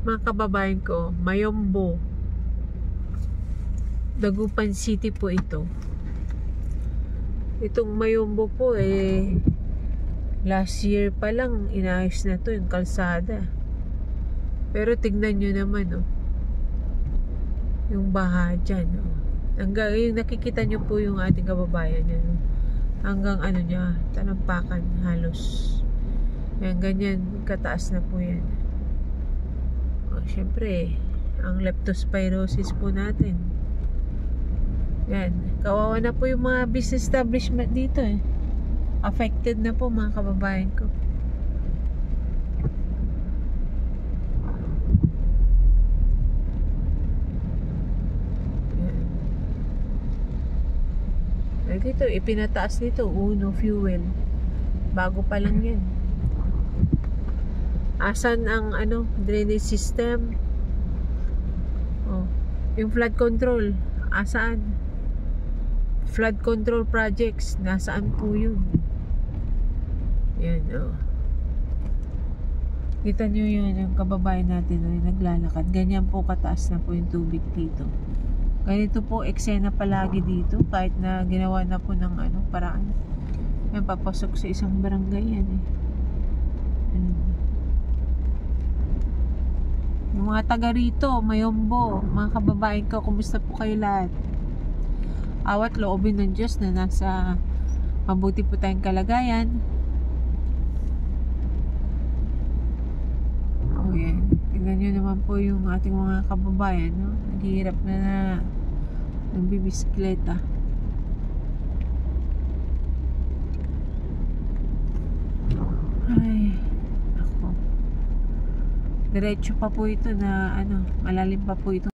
Mga kababayan ko, Mayombo, Dagupan City po ito. Itong Mayombo po last year pa lang inayos na to yung kalsada. Pero tignan nyo naman yung baha dyan. Hanggang yung nakikita nyo po yung ating kababayan yan. Hanggang niya, talampakan halos. Yan, ganyan kataas na po yan. Syempre, ang leptospirosis po natin. Yan, kawawa na po yung mga business establishment dito Affected na po mga kababayan ko. Yan. Dito, ipinataas dito, Uno Fuel. Bago pa lang yan. Asan ang drainage system? Yung flood control, asaan? Flood control projects, nasaan po yun? Yan Kita nyo yun, yung kababayan natin yung naglalakad. Ganyan po kataas na po yung tubig dito. Ganito po eksena palagi dito, kahit na ginawa na po ng paraan. Yan, papasok sa isang barangay yan Yung mga taga rito, Mayombo, mga kababayan ko, kumusta po kayo lahat? Awat loobin ng Diyos na nasa mabuti po tayong kalagayan. Yan. Tingnan nyo naman po yung ating mga kababayan, naghihirap na ng bibisikleta. Ay, ako. Diretso pa po ito na malalim pa po ito.